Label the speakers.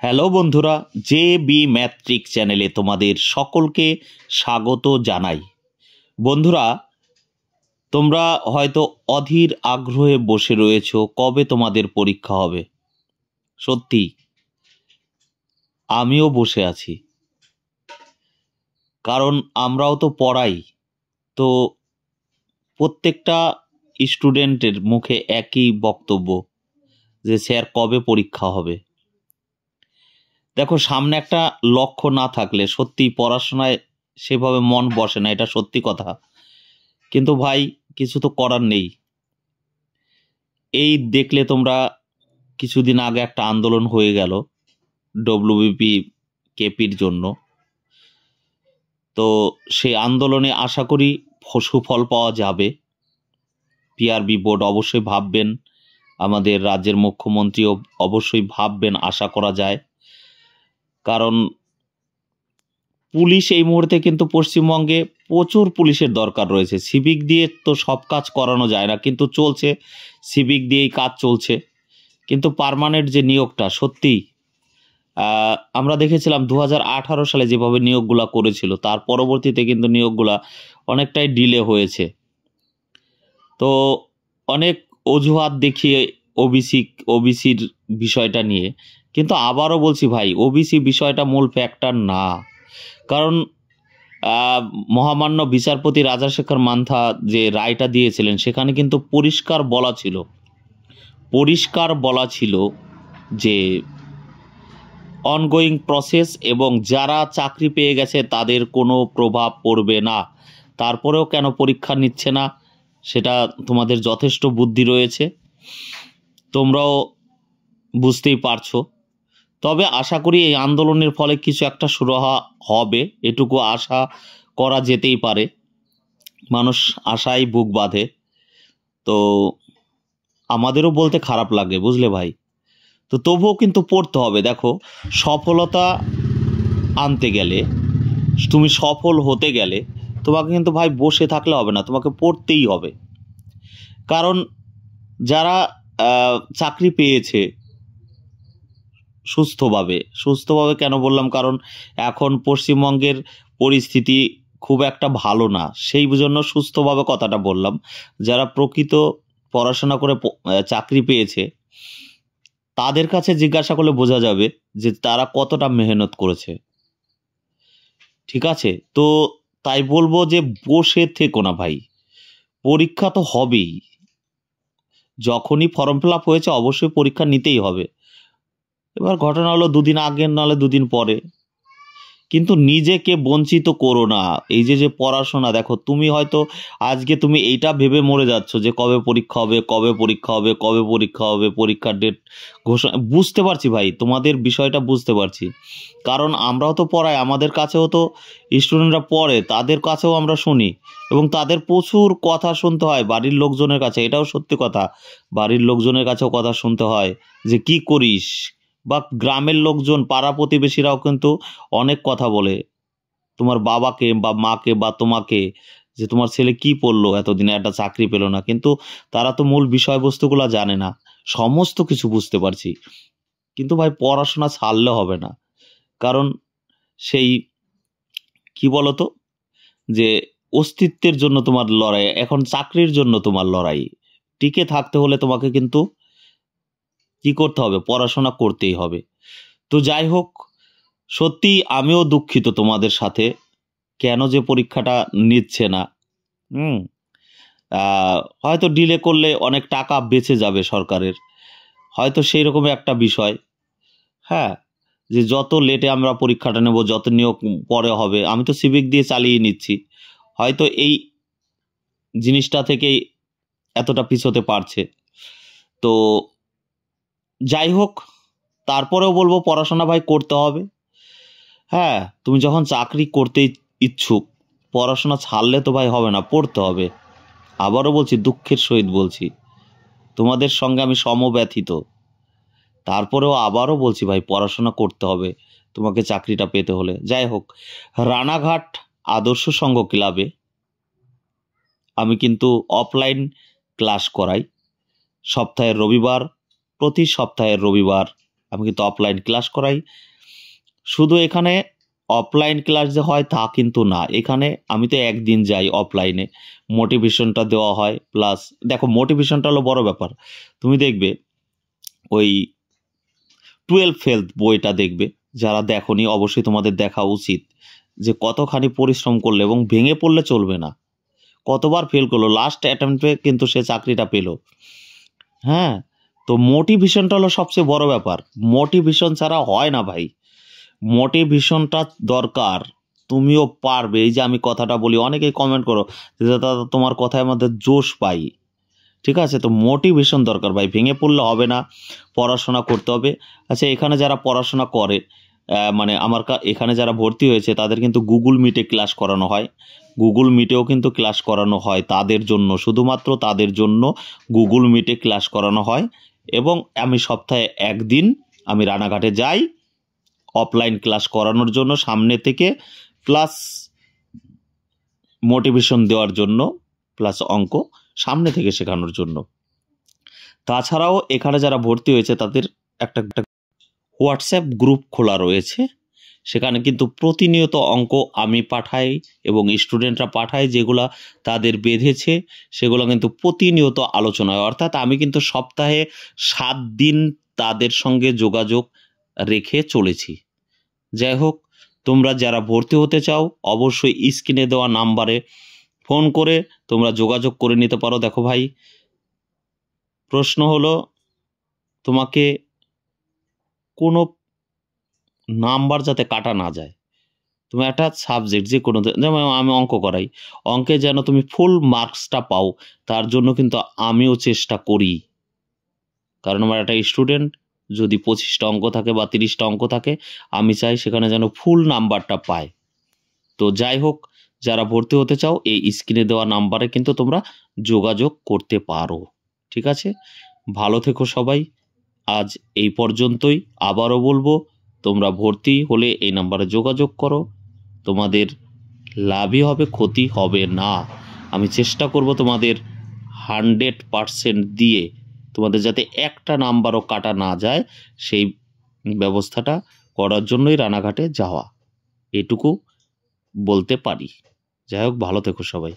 Speaker 1: Hello বন্ধুরা, J B ম্যাথট্রিক চ্যানেলে তোমাদের সকলকে স্বাগত জানাই। বন্ধুরা, তোমরা হয়তো অধীর আগ্রহে বসে রয়েছো কবে তোমাদের পরীক্ষা হবে। সত্যি আমিও বসে আছি, কারণ আমরাও তো পড়াই। তো প্রত্যেকটা স্টুডেন্টের মুখে একই বক্তব্য যে স্যার কবে পরীক্ষা হবে। দেখো, সামনে একটা লক্ষ্য না থাকলে সত্যি পড়াশোনায় সেভাবে মন বসে না, এটা সত্যি কথা। কিন্তু ভাই, কিছু তো করার নেই। এই দেখলে তোমরা, কিছুদিন আগে একটা আন্দোলন হয়ে গেল ডব্লিউবিপি কেপির জন্য। তো সেই আন্দোলনে আশা করি সুফল পাওয়া যাবে। পিআরবি বোর্ড অবশ্যই ভাববেন, আমাদের রাজ্যের মুখ্যমন্ত্রীও অবশ্যই ভাববেন, আশা করা যায়। কারণ পুলিশ এই মুহূর্তে কিন্তু পশ্চিমবঙ্গে প্রচুর পুলিশের দরকার রয়েছে। সিভিক দিয়ে তো সব কাজ করানো যায় না, কিন্তু চলছে, সিভিক দিয়েই কাজ চলছে। কিন্তু পার্মানেন্ট যে নিয়োগটা, সত্যি আমরা দেখেছিলাম 2018 সালে যেভাবে নিয়োগগুলা করেছিল, তার পরবর্তীতে কিন্তু নিয়োগগুলা অনেকটাই ডিলে হয়েছে। তো অনেক অজুহাত দেখিয়ে ওবিসির বিষয়টা নিয়ে, কিন্তু আবারও বলছি ভাই, ওবিসি বিষয়টা মূল ফ্যাক্টর না। কারণ মহামান্য বিচারপতি রাজাশেখর মান্থা যে রায়টা দিয়েছিলেন, সেখানে কিন্তু পরিষ্কার বলা ছিল যে অনগোয়িং প্রসেস, এবং যারা চাকরি পেয়ে গেছে তাদের কোনো প্রভাব পড়বে না। তারপরেও কেন পরীক্ষা নিচ্ছে না, সেটা তোমাদের যথেষ্ট বুদ্ধি রয়েছে, তোমরাও বুঝতেই পারছো। তবে আশা করি এই আন্দোলনের ফলে কিছু একটা শুরু হবে, এটুকু আশা করা যেতেই পারে। মানুষ আশায় বুক বাঁধে। তো আমাদেরও বলতে খারাপ লাগে, বুঝলে ভাই। তো তবুও কিন্তু পড়তে হবে। দেখো, সফলতা আনতে গেলে, তুমি সফল হতে গেলে তোমাকে কিন্তু ভাই বসে থাকলে হবে না, তোমাকে পড়তেই হবে। কারণ যারা চাকরি পেয়েছে সুস্থভাবে কেন বললাম, কারণ এখন পশ্চিমবঙ্গের পরিস্থিতি খুব একটা ভালো না, সেই জন্য সুস্থভাবে কথাটা বললাম। যারা প্রকৃত পড়াশোনা করে চাকরি পেয়েছে, তাদের কাছে জিজ্ঞাসা করলে বোঝা যাবে যে তারা কতটা মেহনত করেছে। ঠিক আছে? তো তাই বলবো যে বসে থেকো না ভাই, পরীক্ষা তো হবেই। যখনই ফর্ম ফিল আপ হয়েছে অবশ্যই পরীক্ষা নিতেই হবে। এবার ঘটনা হলো দুদিন আগে নাহলে দুদিন পরে, কিন্তু নিজেকে বঞ্চিত করো না। এই যে পড়াশোনা, দেখো তুমি হয়তো আজকে তুমি এইটা ভেবে মরে যাচ্ছ যে কবে পরীক্ষা হবে, পরীক্ষার ডেট ঘোষণা। বুঝতে পারছি ভাই, তোমাদের বিষয়টা বুঝতে পারছি, কারণ আমরাও তো পড়াই, আমাদের কাছেও তো স্টুডেন্টরা পড়ে, তাদের কাছেও আমরা শুনি, এবং তাদের প্রচুর কথা শুনতে হয় বাড়ির লোকজনের কাছে। এটাও সত্যি কথা, বাড়ির লোকজনের কাছেও কথা শুনতে হয় যে কি করিস, বা গ্রামের লোকজন, পাড়া প্রতিবেশীরাও কিন্তু অনেক কথা বলে তোমার বাবাকে বা মাকে বা তোমাকে, যে তোমার ছেলে কি পড়লো এতদিনে, একটা চাকরি পেল না। কিন্তু তারা তো মূল বিষয়বস্তুগুলো জানে না। সমস্ত কিছু বুঝতে পারছি, কিন্তু ভাই পড়াশোনা ছাড়লে হবে না। কারণ সেই কি বলতো, যে অস্তিত্বের জন্য তোমার লড়াই, এখন চাকরির জন্য তোমার লড়াই। টিকে থাকতে হলে তোমাকে কিন্তু কি করতে হবে, পড়াশোনা করতেই হবে। তো যাই হোক, সত্যি আমিও দুঃখিত তোমাদের সাথে, কেন যে পরীক্ষাটা নিচ্ছে না। হুম হয়তো ডিলে করলে অনেক টাকা বেঁচে যাবে সরকারের, হয়তো সেই রকম একটা বিষয়। হ্যাঁ, যে যত লেটে আমরা পরীক্ষাটা নেব, যত নিয়োগ পরে হবে, আমি তো সিভিক দিয়ে চালিয়ে নিচ্ছি, হয়তো এই জিনিসটা থেকেই এতটা পিছোতে পারছে। তো যাই হোক, তারপরেও বলবো পড়াশোনা ভাই করতে হবে। হ্যাঁ, তুমি যখন চাকরি করতে ইচ্ছুক, পড়াশোনা ছাড়লে তো ভাই হবে না, পড়তে হবে। আবারও বলছি, দুঃখের সহিত বলছি, তোমাদের সঙ্গে আমি সমব্যথিত। তারপরেও আবারও বলছি ভাই, পড়াশোনা করতে হবে তোমাকে চাকরিটা পেতে হলে। যাই হোক, রানাঘাট আদর্শ সংঘ ক্লাবে আমি কিন্তু অফলাইন ক্লাস করাই সপ্তাহের রবিবার, প্রতি সপ্তাহের রবিবার আমি কিন্তু অফলাইন ক্লাস করাই। শুধু এখানে অফলাইন ক্লাস যে হয় তা কিন্তু না, এখানে আমি তো একদিন যাই অফলাইনে, মোটিভেশনটা দেওয়া হয়, প্লাস দেখো মোটিভেশনটা হলো বড় ব্যাপার। তুমি দেখবে ওই 12 ফেল বইটা দেখবে, যারা দেখোনি অবশ্যই তোমাদের দেখা উচিত, যে কতখানি পরিশ্রম করলে এবং ভেঙে পড়লে চলবে না, কতবার ফেল করলো, লাস্ট অ্যাটেম্পটে কিন্তু সে চাকরিটা পেল। হ্যাঁ, তো মোটিভেশনটা হলো সবচেয়ে বড় ব্যাপার, মোটিভেশন ছাড়া হয় না ভাই, মোটিভেশনটা দরকার। তুমিও পারবে, এই যে আমি কথাটা বলি, অনেকেই কমেন্ট করো যে দাদা তোমার কথায় আমাদের জোশ পাই, ঠিক আছে, তো মোটিভেশন দরকার ভাই, ভেঙে পড়লে হবে না, পড়াশোনা করতে হবে। আচ্ছা, এখানে যারা পড়াশোনা করে মানে এখানে যারা ভর্তি হয়েছে তাদের কিন্তু গুগল মিটে ক্লাস করানো হয়, গুগল মিটেও কিন্তু ক্লাস করানো হয় তাদের জন্য, শুধুমাত্র তাদের জন্য গুগল মিটে ক্লাস করানো হয়। এবং আমি সপ্তাহে একদিন আমি রানাঘাটে যাই অফলাইন ক্লাস করানোর জন্য সামনে থেকে, প্লাস মোটিভেশন দেওয়ার জন্য, প্লাস অঙ্ক সামনে থেকে শেখানোর জন্য। তাছাড়াও এখানে যারা ভর্তি হয়েছে তাদের একটা হোয়াটসঅ্যাপ গ্রুপ খোলা রয়েছে, সেখানে কিন্তু প্রতিনিয়ত অঙ্ক আমি পাঠাই এবং স্টুডেন্টরা পাঠায়, যেগুলা তাদের বেঁধেছে সেগুলো কিন্তু প্রতিনিয়ত আলোচনা হয়। অর্থাৎ আমি কিন্তু সপ্তাহে 7 দিন তাদের সঙ্গে যোগাযোগ রেখে চলেছি। যাই হোক, তোমরা যারা ভর্তি হতে চাও অবশ্যই স্ক্রিনে দেওয়া নাম্বারে ফোন করে তোমরা যোগাযোগ করে নিতে পারো। দেখো ভাই, প্রশ্ন হলো তোমাকে কোনো নাম্বার যাতে কাটা না যায়, তুমি একটা সাবজেক্ট যে কোনো, যেমন আমি অঙ্ক করাই, অঙ্কে যেন তুমি ফুল মার্কসটা পাও, তার জন্য কিন্তু আমিও চেষ্টা করি। কারণ আমার একটা স্টুডেন্ট যদি 25টা অঙ্ক থাকে বা 30টা অঙ্ক থাকে, আমি চাই সেখানে যেন ফুল নাম্বারটা পায়। তো যাই হোক, যারা ভর্তি হতে চাও এই স্ক্রিনে দেওয়া নাম্বারে কিন্তু তোমরা যোগাযোগ করতে পারো। ঠিক আছে, ভালো থেকো সবাই। আজ এই পর্যন্তই। আবারও বলবো, তোমরা ভর্তি হলে এই নাম্বারে যোগাযোগ করো, তোমাদের লাভই হবে, ক্ষতি হবে না। আমি চেষ্টা করব তোমাদের 100% দিয়ে তোমাদের যাতে একটা নাম্বারও কাটা না যায় সেই ব্যবস্থাটা করার জন্যই রানাঘাটে যাওয়া, এটুকু বলতে পারি। যাই হোক, ভালো থেকো সবাই।